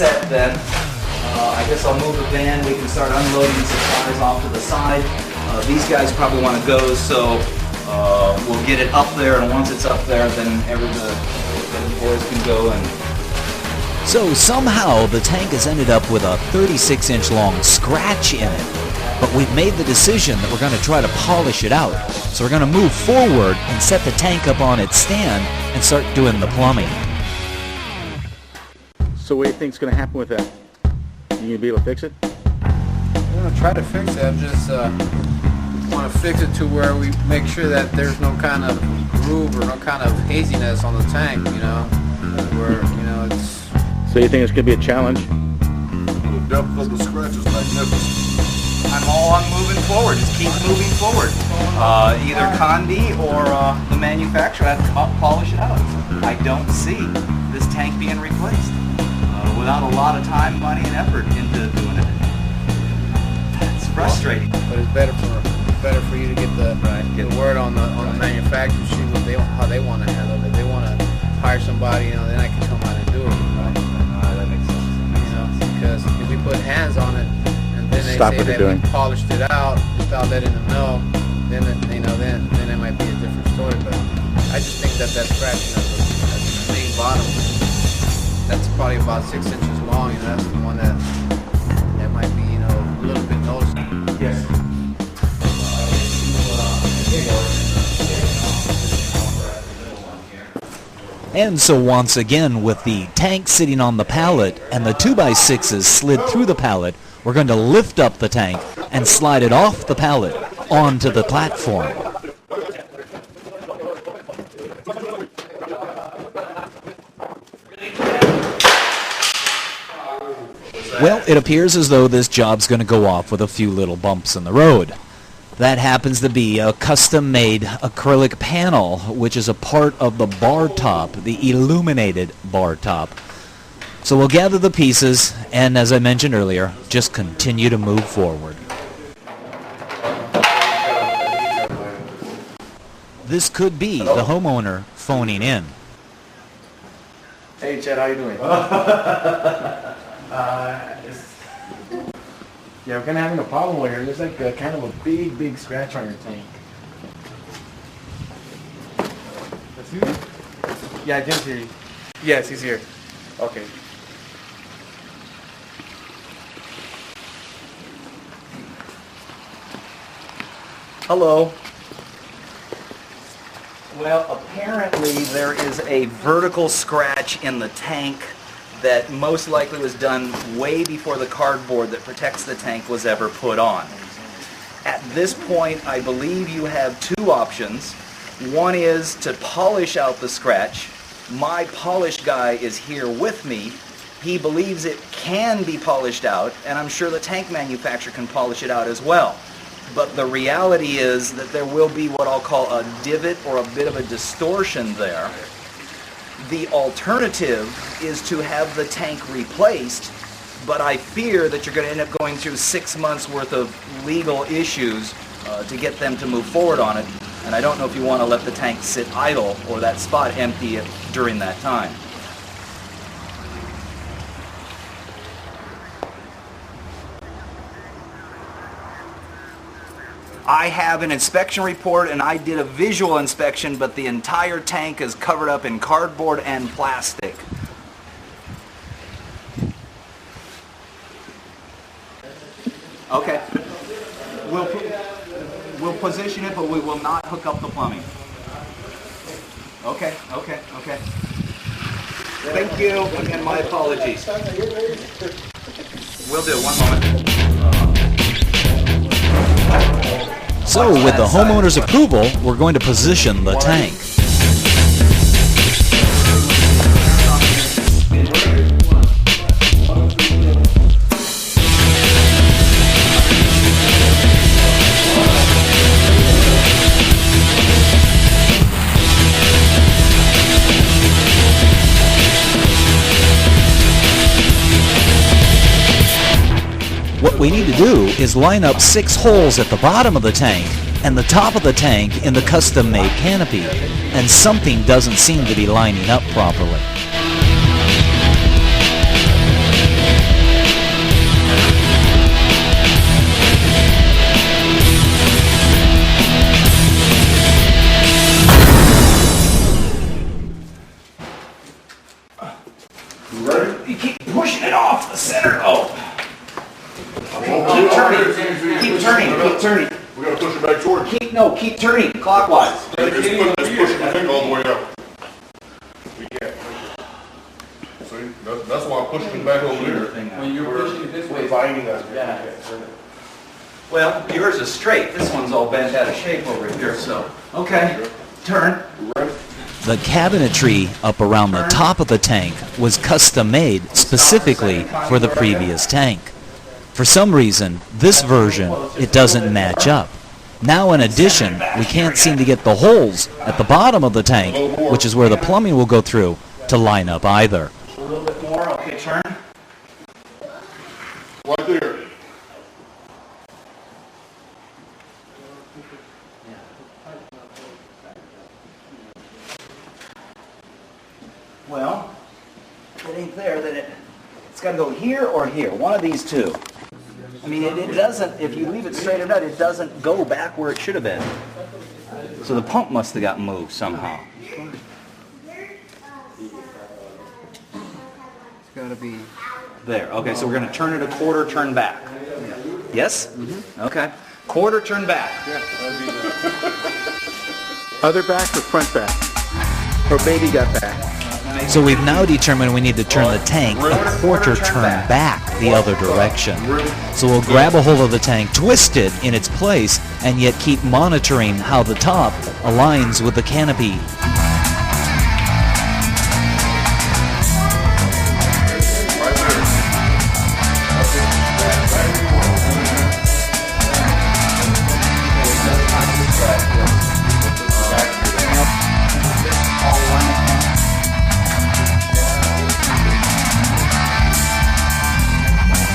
set then. I guess I'll move the van. We can start unloading supplies off to the side. These guys probably want to go, so we'll get it up there, and once it's up there, then the boys can go. And so somehow the tank has ended up with a 36-inch long scratch in it. But we've made the decision that we're going to try to polish it out. So we're going to move forward and set the tank up on its stand and start doing the plumbing. So what do you think is going to happen with that? You going to be able to fix it? I'm going to try to fix it. I just want to fix it to where we make sure that there's no kind of groove or no kind of haziness on the tank, you know, where, you know, it's... So you think it's going to be a challenge? The depth of the scratch is magnificent. I'm all on moving forward. Just keep moving forward. Either Condi or the manufacturer has to polish it out. I don't see this tank being replaced without a lot of time, money, and effort into doing it. It's frustrating. But it's better for you to get the word on the manufacturer, see what how they want to handle it. If they want to hire somebody, you know, then I can come out and do it. Right? That makes sense. You know, because if we put hands on it. Then they Stop say what that they're doing. we polished it out without letting them know. Then then it might be a different story. But I just think that scratching of the main bottom, that's probably about 6 inches long, and that's the one that might be, you know, a little bit noticeable. Yes. And so once again, with the tank sitting on the pallet and the 2x6s slid through the pallet, we're going to lift up the tank and slide it off the pallet onto the platform. Well, it appears as though this job's going to go off with a few little bumps in the road. That happens to be a custom-made acrylic panel, which is a part of the bar top, the illuminated bar top. So we'll gather the pieces, and as I mentioned earlier, just continue to move forward. This could be the homeowner phoning in. Hey Chad, how you doing? Yeah, we're kind of having a problem over here. There's like kind of a big scratch on your tank. That's you? Yeah, I didn't hear you. Yes, he's here. Okay. Hello. Well, apparently there is a vertical scratch in the tank that most likely was done way before the cardboard that protects the tank was ever put on. At this point, I believe you have two options. One is to polish out the scratch. My polish guy is here with me. He believes it can be polished out, and I'm sure the tank manufacturer can polish it out as well. But the reality is that there will be what I'll call a divot or a bit of a distortion there. The alternative is to have the tank replaced, but I fear that you're going to end up going through 6 months worth of legal issues to get them to move forward on it. And I don't know if you want to let the tank sit idle or that spot empty during that time. I have an inspection report and I did a visual inspection, but the entire tank is covered up in cardboard and plastic. Okay. We'll position it, but we will not hook up the plumbing. Okay. Thank you. Again, my apologies. Will do. One moment. So, with the homeowner's approval, we're going to position the tank. What we need to do is line up 6 holes at the bottom of the tank and the top of the tank in the custom-made canopy, and something doesn't seem to be lining up properly. pushing it off the center. Oh. Keep turning. We gotta push it back towards you. Keep turning clockwise. Just pushing the thing all the way out. We can't. See, that's why I'm pushing it back over there. When you're pushing it this way, Finding that. yeah. Well, yours is straight. This one's all bent out of shape over here, so. Okay, turn. The cabinetry up around the top of the tank was custom made specifically for the previous tank. For some reason, this version, it doesn't match up. Now in addition, we can't seem to get the holes at the bottom of the tank, which is where the plumbing will go through, to line up either. A little bit more. Okay, turn. Right there. Well, if it ain't there, then it's got to go here or here. One of these two. I mean, it doesn't, if you leave it straight out, it doesn't go back where it should have been. So the pump must have gotten moved somehow. It's gotta be. There. Okay, so we're going to turn it a quarter turn back. Yes? Mm-hmm. Okay. Quarter turn back. Other back or front back? Or baby got back? So we've now determined we need to turn the tank a quarter turn back the other direction. So we'll grab a hold of the tank, twist it in its place, and yet keep monitoring how the top aligns with the canopy.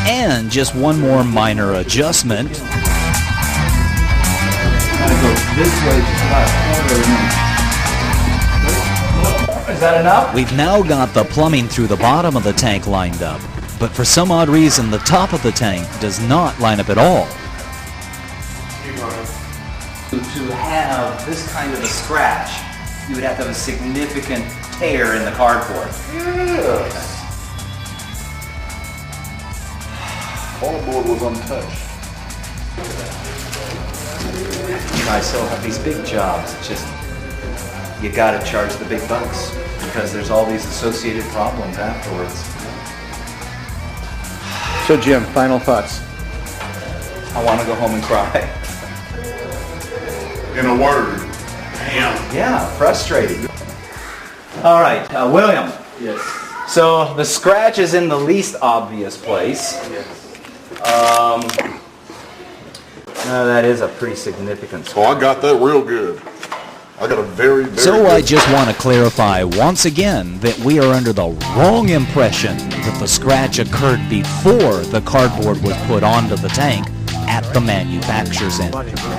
And just one more minor adjustment. Gotta go this way just about a quarter. Is that enough? We've now got the plumbing through the bottom of the tank lined up, but for some odd reason the top of the tank does not line up at all. To have this kind of a scratch, you would have to have a significant tear in the cardboard. Yes. Cardboard was untouched. You know, I still have these big jobs. It's just, you gotta charge the big bucks because there's all these associated problems afterwards. So Jim, final thoughts. I want to go home and cry. In a word. Yeah, frustrating. All right, William. Yes. So the scratch is in the least obvious place. Yes. No, that is a pretty significant So I got that real good. I got a very, very So good. I just want to clarify once again that we are under the wrong impression that the scratch occurred before the cardboard was put onto the tank at the manufacturer's end.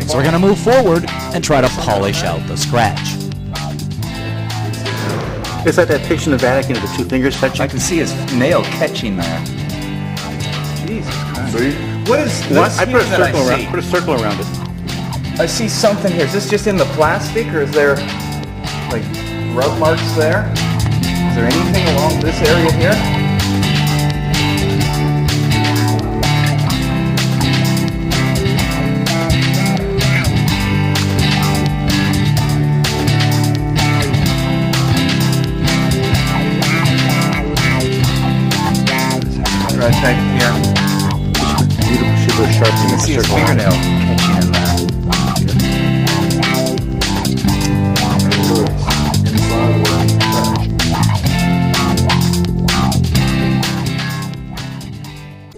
So we're going to move forward and try to polish out the scratch. It's like that picture in the Vatican of the two fingers touching. I can see his nail catching there. Jesus Christ. See? What is this I put a here that I circle see? around. Put a circle around it. I see something here. Is this just in the plastic, or is there like rub marks there? Is there anything along this area here? Right back here. Should go sharp You can see his fingernail catching in that.